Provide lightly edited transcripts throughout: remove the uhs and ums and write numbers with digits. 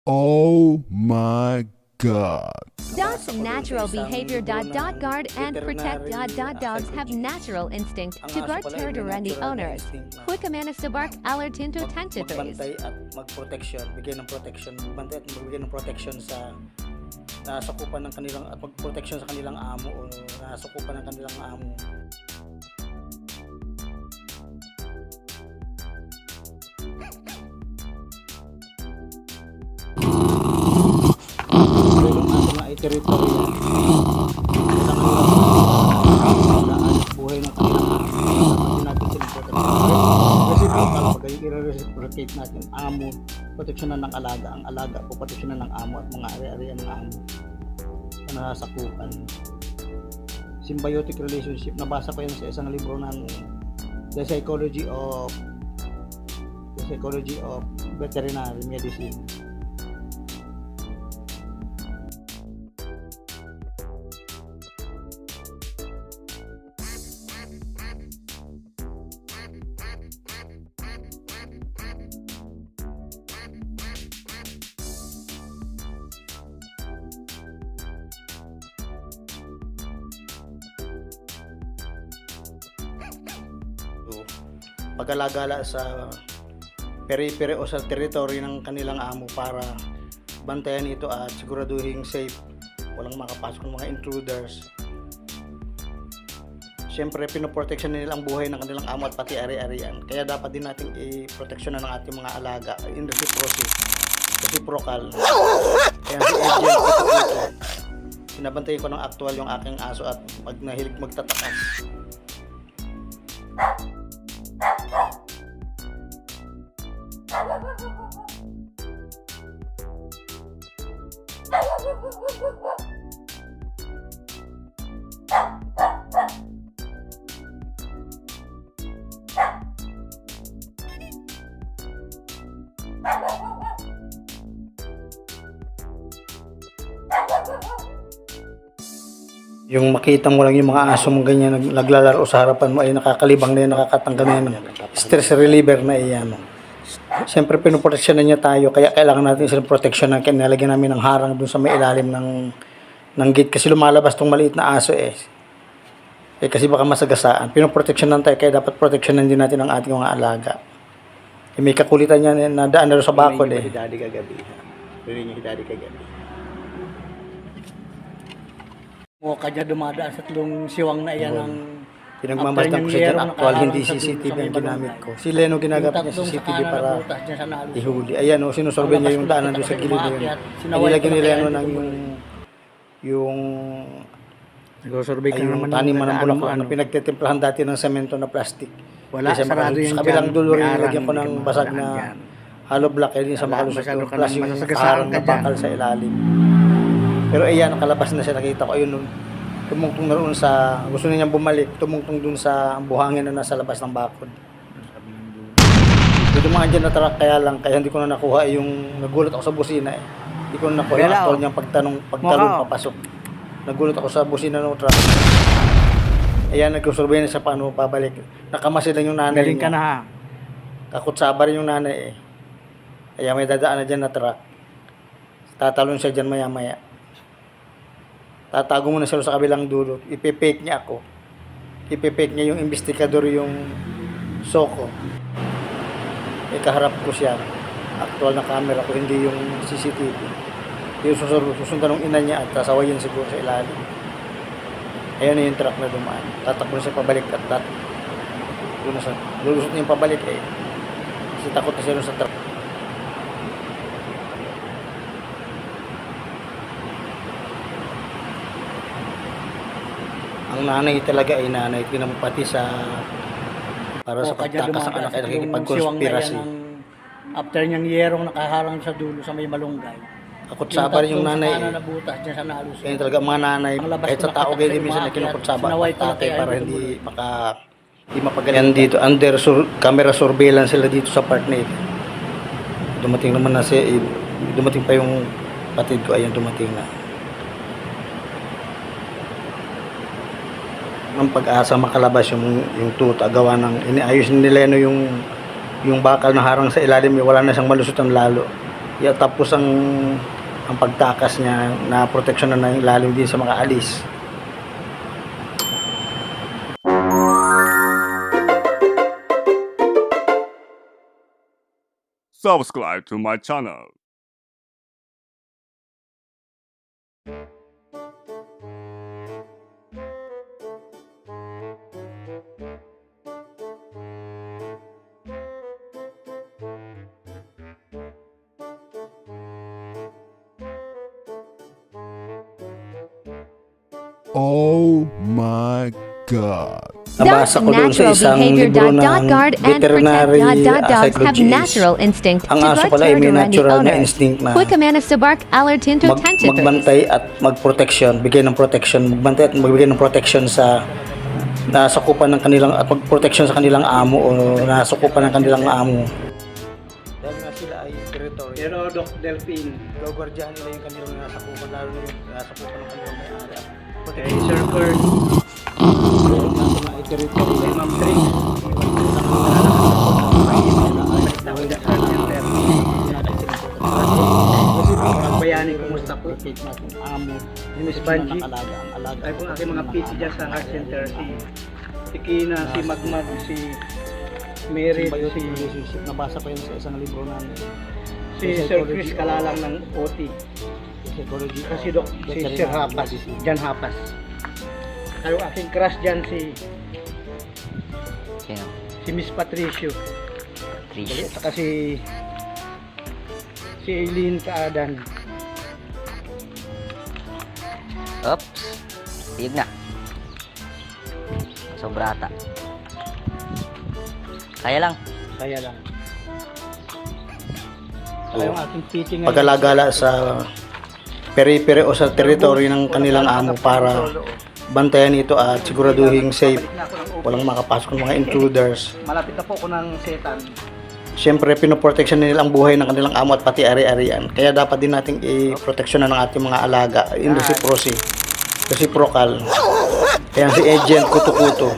Oh my God. Dogs natural behavior. Guard and protect. Dogs have natural instinct to guard territory and the owners. Quick command to bark alertinto tentatories. Magbantay at magproteksyon, bigyan ng protection, magbantay at magbigay ng protection sa nasakupan ng kanilang at magproteksyon sa kanilang amo o nasakupan ng kanilang amo. Territory buhay ng kanilang natin sila i-reciprocate natin amo, proteksyonan ng alaga, ang alaga po proteksyonan ng amo at mga ari-arian ng amo na nasakupan. Symbiotic relationship, nabasa ko yan sa isang libro ng The Psychology of Veterinary Medicine. Pag-alagala sa peri-peri o sa teritoryo ng kanilang amo para bantayan ito at siguraduhin safe, walang makapasok ng mga intruders. Siyempre, pinoproteksyon nila ang buhay ng kanilang amo at pati ari-arian. Kaya dapat din natin i-proteksyonan ng ating mga alaga in reciprocal. Kaya si agent ito, sinabantay ko ng actual yung aking aso at pag nahilig magtatakas. Yung makita mo lang yung mga aso mong ganyan naglalaro sa harapan mo ay nakakalibang na yan, nakakatanggal na yan. Stress reliever na iyan. Siyempre pinoproteksyonan niya tayo kaya kailangan natin silang proteksyonan kaya nilagyan namin ng harang dun sa may ilalim ng gate kasi lumalabas tong maliit na aso kasi baka masagasaan. Pinoproteksyonan tayo kaya dapat proteksyonan din natin ang ating mga alaga. May kakulitan niya na daan na sa bakod Hidadi kagabi. Rinig niya hidadi kagabi. O kanya dumadaan sa tatlong siwang na iyan ng pinagmamasdan ko siya dyan. Actual, hindi CCTV ang ginamit ko. Si Leno ginagamit niya CCTV para ihuli. Ayan sinusorbe niya yung daanan doon sa gilid na yun. Nilagyan ni Leno ng yung taniman ng bulaklak na pinagtitimplahan dati ng semento na plastic. Wala, sarado yun sa kabilang dulo rin nilagyan ko ng basag na hollow block din sa makalusot yung plus yung harang na bakal sa ilalim. Pero ayan, nakalabas na siya, nakita ko. Ayun, tumungtong na roon sa, gusto na niyang bumalik, tumungtong dun sa buhangin na nasa labas ng bakod. Dumaan dyan na truck, kaya hindi ko na nakuha yung, nagulat ako sa busina Hindi ko na nakuha yung actual niyang pagtalon papasok. Nagulat ako sa busina ng truck. Ayan, nagsusurbay na siya paano pabalik. Nakamasid lang yung nanay Galing niya. ka na ha. Takot sabar yung nanay Ayan, may dadaan na dyan na truck. Tatalon siya dyan maya-maya. Tatago muna siya sa kabilang dulo. Ipipake niya ako. Ipipake niya yung investigador yung Soko. Kaharap ko siya. Actual na camera ko, hindi yung CCTV. Yung susundan ng ina niya at sasawayin siguro sa ilalim. Ayan na yung truck na dumaan. Tatakbo na siya pabalik at lulusot niya yung pabalik Kasi takot na siya sa truck. Ang nanay talaga ay nanay pati sa para sa pagtakas ng anak ay nakikipagkonspirasi. After niyang yerong nakaharang sa dulo sa may malunggay. Takot sabar yung nanay nabutas dyan sa nalusot. Kaya talaga mga nanay kahit sa tao ganyan minsan na kinukutsaban tatay para hindi mapagaling dito. Under camera surveillance sila dito sa part na ito. Dumating naman na dumating pa yung patid ko. Ayan, dumating na. Ng pag-asa makalabas yung tuta gawa ng iniayos ni Leno yung bakal na harang sa ilalim wala na siyang malusutan lalo Tapos ang pagtakas niya na proteksyon na ng ilalim din sa mga alis. Subscribe to my channel. Oh my God. Nabasa ko doon sa Natural isang behavior. libro ng Guard and veterinary protect. Dogs have psychology. natural instinct Ang to aso guard pala ay may territory and the natural na owners. instinct na Quick command is to bark, alert into tentative. magbantay at magproteksyon, bigay ng protection, magbantay at magbigay ng protection sa nasakupan ng kanilang at magproteksyon sa kanilang amo o nasakupan ng kanilang amo. Dahil nga sila ay territory. Pero Doc Delphine, Gagwardyahan nila yung kanilang nasakupan, lalo na yung nasakupan ng kanilang may-ari. kay Sir Kurt, Ay territory. kay Ma'am Trix, bayani, kumusta po? Amo. Si Miss Banji, Alaga, ang alaga. ay kung aking mga PT dyan sa heart center, si Kina, si Magmag, si Merit, Symbiotic si relationship. Nabasa ko yun sa isang libro namin. Sir Chris Kalalang ng OT, Psychology. si Sir Hapas, Jan Hapas. Ay, yung aking crush dyan Sino? si Miss Patricio, Trish. saka si Eileen Kaadan. Oops. Tiyog na. Sobrata. Kaya lang. Kaya lang. Saka yung aking PT ngayon. Pag-alagala sa peri-peri o sa teritoryo ng kanilang amo para bantayan ito at siguraduhin safe. Walang makapasok ng mga intruders. Malapit na po ako ng setan. Siyempre, pinoproteksyon nila ang buhay ng kanilang amo at pati ari-arian. Kaya dapat din nating i-proteksyonan ng ating mga alaga in reciprocal. Kaya si Agent Kuto-Kuto,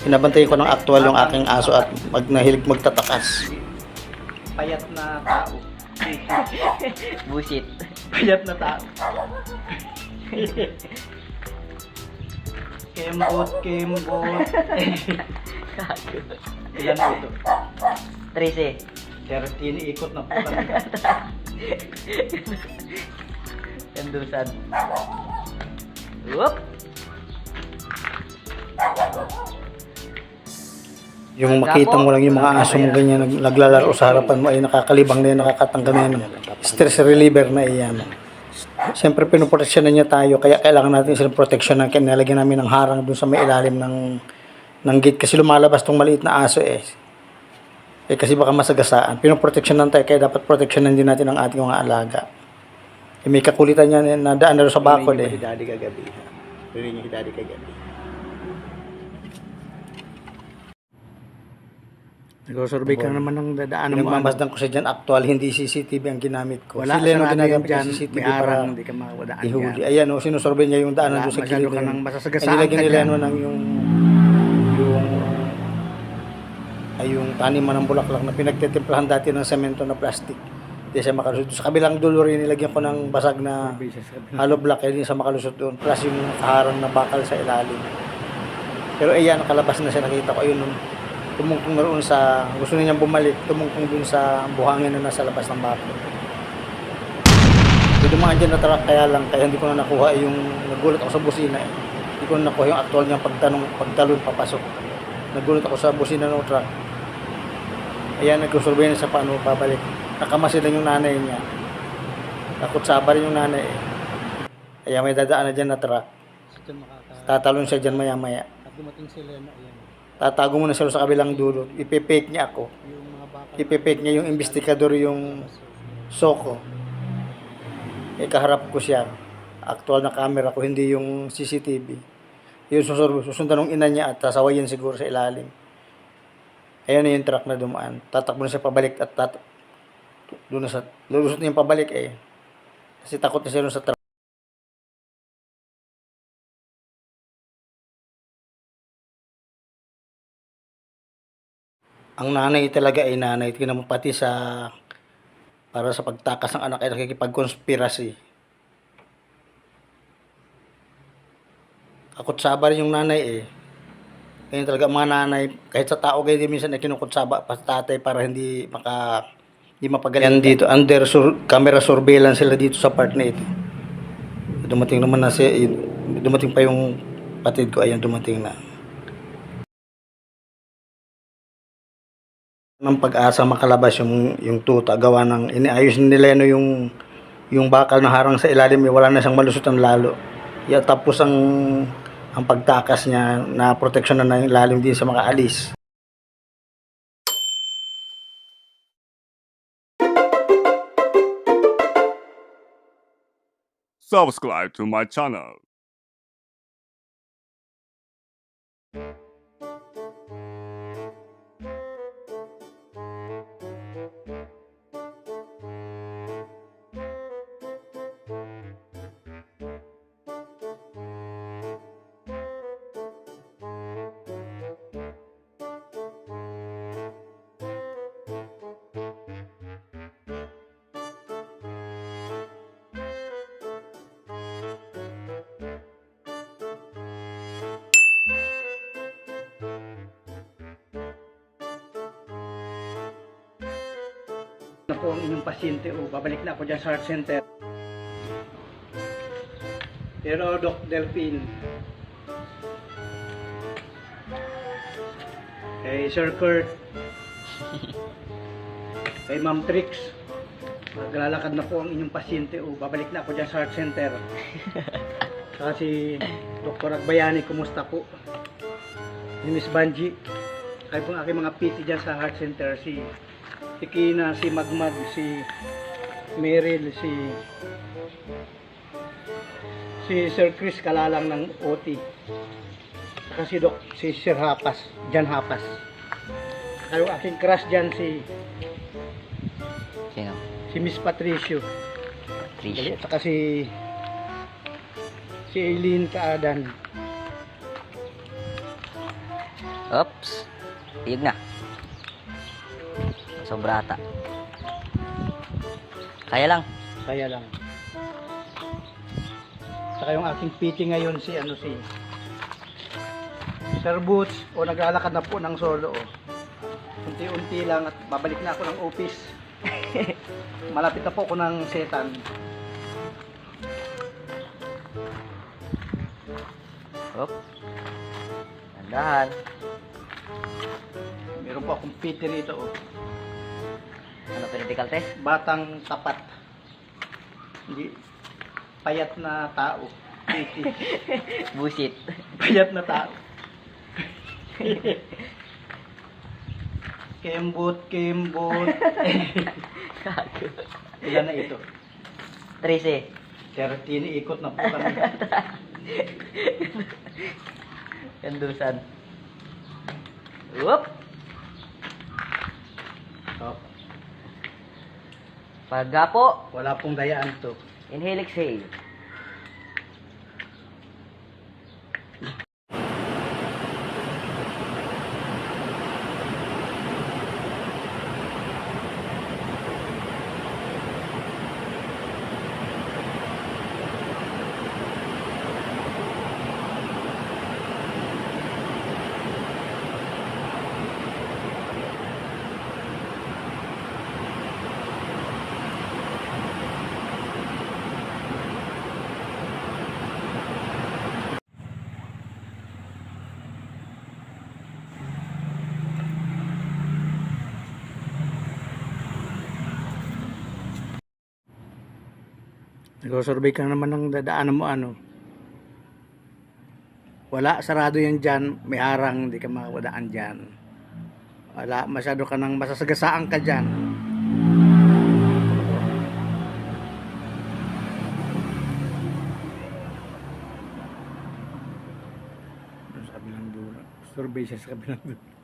pinabantayan ko ng aktual yung aking aso at nahilig magtatakas. Payat na tao. Busit. Payat na tao. Kembot. Ilan po ito? 13. 13 ikot na po kami. Kandusan. Whoop. Yung makita mo lang yung mga aso mo ganyan naglalaro sa harapan mo ay nakakalibang na yan, nakakatanggal na yan. Stress reliever na iyan. Siyempre pinoproteksyonan niya tayo kaya kailangan natin silang proteksyon na kinalagyan namin ng harang dun sa may ilalim ng gate kasi lumalabas tong maliit na aso kasi baka masagasaan. Pinoproteksyonan tayo kaya dapat proteksyonan din natin ang ating mga alaga. May kakulitan niya na daan na sa bakod Rinig niyo ba si Daddy kagabi? Rinig niyo si Daddy kagabi. Nag-survey ka naman ng dadaanan mo. Nagmamasdan ko sa dyan, actual, hindi CCTV ang ginamit ko. Wala, Sila sarado ginagamit dyan, ng CCTV may para arang, hindi ka mawadaan ihuli. dyan. Ayan, sinusurvey niya yung daanan Wala, doon sa masyado gilid. ka nang masasagasaan Nilagyan ka nila dyan. ng yung taniman ng bulaklak na pinagtitimplahan dati ng semento na plastic. Hindi siya makalusot. Sa kabilang dulo rin, nilagyan ko ng basag na hollow block, hindi siya makalusot doon. Plus yung nakaharang na bakal sa ilalim. Pero ayan, nakalabas na siya, nakita ko. Ayun, tumungtong na roon sa, gusto niya bumalik, tumungtong dun sa buhangin na nasa labas ng bakal. May dumaan dyan na truck, kaya hindi ko na nakuha yung, nagulat ako sa busina Hindi ko na nakuha yung actual niyang pagtalon, papasok. Nagulat ako sa busina ng truck. Ayan, nagsusurbay na sa paano pabalik. Nakamasid lang yung nanay niya. Nakutsaba rin yung nanay Ayan, may dadaan na dyan na truck. Tatalon siya dyan maya-maya. Dumating sila na yan. Tatago muna siya sa kabilang dulo. Ipipake niya ako. Ipipake niya yung investigador yung Soko. Kaharap ko siya. Aktual na camera ko, hindi yung CCTV. Yung susundan ng ina niya at sasawayin siguro sa ilalim. Ayan na yung truck na dumaan. Tatakbo na siya pabalik at doon na sa lulusot niya yung pabalik Kasi takot na siya doon sa truck. Ang nanay talaga ay nanay. Tingnan mo pati sa para sa pagtakas ng anak ay nakikipagkonspirasi. Kakutsaba rin yung nanay eh. Kaya talaga mga nanay, kahit sa tao ganyan minsan ay kinukutsaba pa sa tatay para hindi mapagaling. Yan dito, under camera surveillance sila dito sa part na ito. Dumating naman na dumating pa yung patid ko, ayan dumating na. Ng pag-asa makalabas yung tuta, gawa ng iniayos nila yung bakal na harang sa ilalim, wala na siyang malusutan lalo. Tapos ang pagtakas niya na proteksyon na yung lalim din sa mga alis. Subscribe to my channel. Na po ang inyong pasyente o babalik na ako dyan sa heart center. Pero Doc Delphine, kay Sir Kurt, kay Ma'am Trix, maglalakad na po ang inyong pasyente o babalik na ako dyan sa heart center. Saka si Dr. Agbayani, kumusta po? Si Miss Banji, kayo pong aking mga PT dyan sa heart center, si Kina, si Magmag, si Meryl, si Sir Chris Kalalang ng OT, saka si Sir Hapas, Jan Hapas. Kayo aking crush dyan Sino? si Miss Patricio, Tricia. saka si Eileen Kaadan. Oops. Tiyog na. Sobrata. Kaya lang. Kaya lang. Saka yung aking PT ngayon si Sir Boots, o naglalakad na po ng solo o. Unti-unti lang at babalik na ako ng office. Malapit na po ako ng setan. Op. Nandahan. Meron po akong PT rito o. Ano, medical test? Batang tapat. Hindi payat na tao. PT. Busit. Payat na tao. Kembot. Ilan na ito? 13. 13 ikot na po kami. Kandusan. Whoop. Oh, Paggapo. wala pong dayaan to. Inhale, exhale. Nag-survey ka naman ng dadaanan mo ano. Wala, sarado yan dyan. May harang, hindi ka makawadaan dyan. Wala, masyado ka nang masasagasaan ka dyan. Sa kabilang dulo. Survey siya sa kabilang dulo.